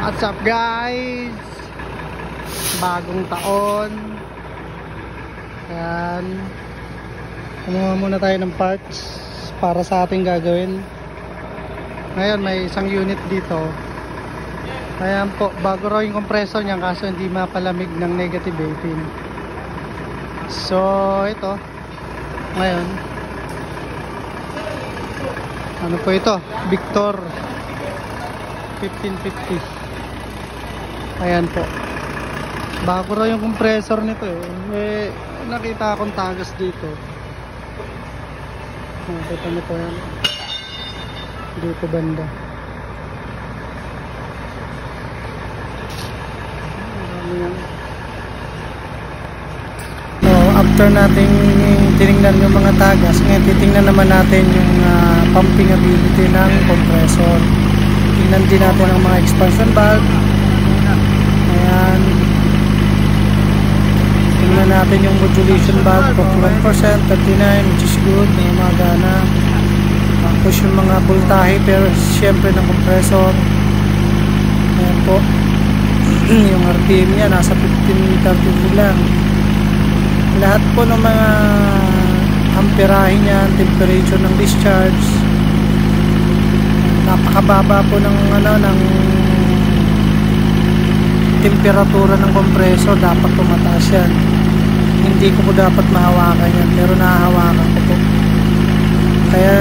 What's up guys? Bagong taon. Ayan. Kumuha muna tayo ng parts para sa ating gagawin. Ngayon may isang unit dito. Ayan po, bago raw yung compressor niya kaso hindi mapalamig ng negative 18. So ito. Ngayon ano po ito? Victor 1550. Ayan po. Bago raw yung compressor nito eh. Nakita akong tagas dito. Nakita nyo po yan. Dito banda. So after nating tinignan yung mga tagas, ngayon titingnan naman natin yung pumping ability ng compressor. Tingnan din natin ang mga expansion valve. Ayan. Tingnan natin yung modulation valve, 41%, 39%, which is good, gumagana. Tapos yung mga voltahe pero syempre ng compressor. Ayan po. Yung RPM niya nasa 1532 lang. Lahat po ng mga amperahe niya, temperature ng discharge, napakababa po ng temperatura ng compressor. Dapat tumataas yan. Hindi ko po dapat mahawakan yan pero nahahawakan ko po. Kaya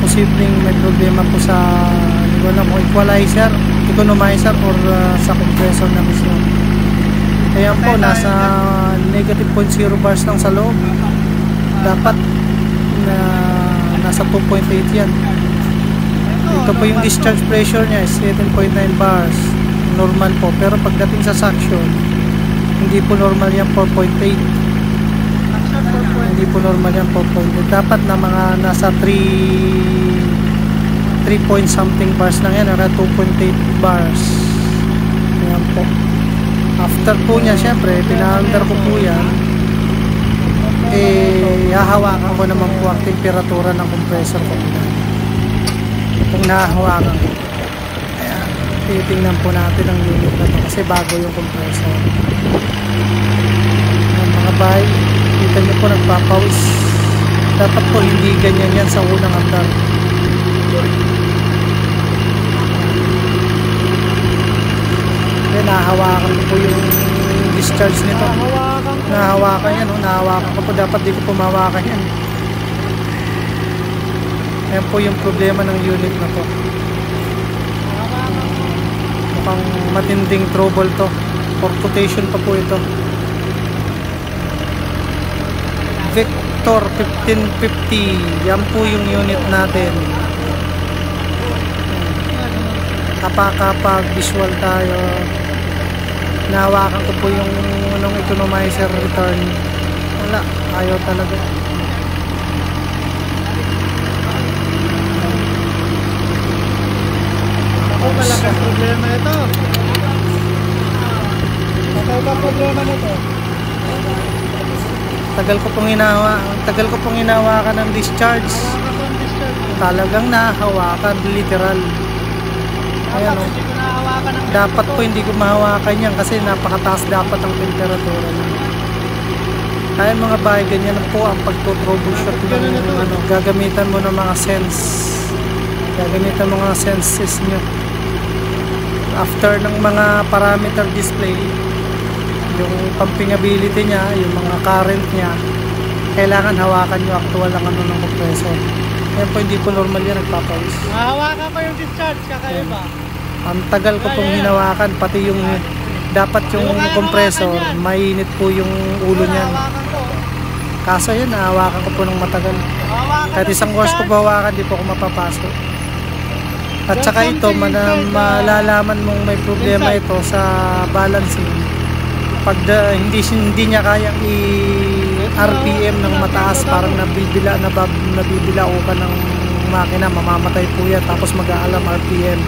posibleng may problema po sa equalizer, economizer or sa compressor na mismo. Kaya po nasa negative 0.0 bars lang sa loob. Dapat nasa 2.8 yan. Ito po yung discharge pressure niya is 7.9 bars. Normal po. Pero pagdating sa suction, hindi po normal yan 4.8. Hindi po normal yan 4.8. Dapat na mga nasa 3 point something bars lang yan. 2.8 bars. Ayan po. After po niya, syempre, pina-under ko po yan. Hahawakan ko naman po ang temperatura ng compressor ko. Kung nahahawakan ko. Ayan. Titingnan po natin ang unit na ito kasi bago yung compressor. Ayan, mga bay, kita nyo po nagpapawis. Dapat po hindi ganyan yan sa unang andar. Ayan, nahahawakan ko po yung discharge nito. Nahahawakan yan, nahahawakan ko po. Dapat di ko pumahawakan yan. Ayan po yung problema ng unit na to. Mukhang matinding trouble to. For quotation pa po ito. Victor 1550. Yan po yung unit natin. Kapag visual tayo. Nahawakan ko po yung economizer return. Wala, ayaw talaga. Ako malaking problema ito. Ako ba problema nito? Tagal ko pong hinahawakan ng discharge. Talagang nahahawakan, literal. Ayan o. Dapat po hindi ko mahawakan yan kasi napakataas dapat ang temperatura niya. Kaya mga bahay, ganyan po ang pagto-troubleshoot ng gagamitan mo ng mga sense. Gagamitan mo mga senses nyo. After ng mga parameter display, yung pumping ability niya, yung mga current niya, kailangan hawakan nyo actual ang ng compressor. Kaya po hindi po normal yan, nagpapawis. Hawakan ko yung discharge, kakaiba. Ang tagal ko pong hinawakan, pati yung dapat yung compressor, mainit po yung ulo niyan. Kaso yun, nahawakan ko po ng matagal. Kahit isang course ko hawakan, di po ako mapapasok. At saka ito, malalaman mong may problema ito sa balancing. Pag hindi niya kayang i-RPM ng mataas, parang nabibila o ka ng makina, mamamatay po yan, tapos mag-aalam RPM.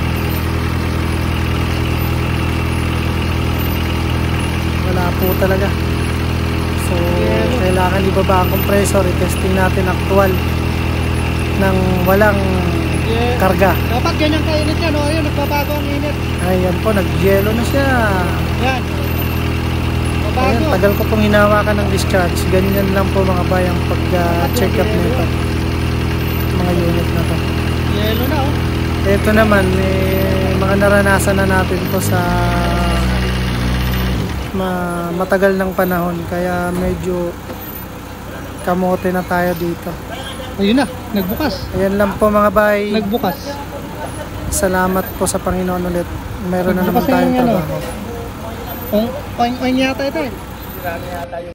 Wala po talaga. So kailangan ibaba ang compressor, i-testing natin actual ng walang karga. Dapat ganyan kainit yan, oh. Ayun, nagbabago ang init. Ayan po, nag-yelo na siya. Yan. Ayan, Babago. tagal ko pong hinawakan ng discharge. Ganyan lang po mga bayang pag-check up nito. Mga unit na to. Yelo na, oh. Ito naman, mga naranasan na natin po sa matagal ng panahon. Kaya medyo kamote na tayo dito. Ayun na, nagbukas. Ayan lang po mga bay. Nagbukas. Salamat po sa Panginoon ulit. Meron na naman Nagbukas na tayong yung ano. trabaho. Oing yata ito eh.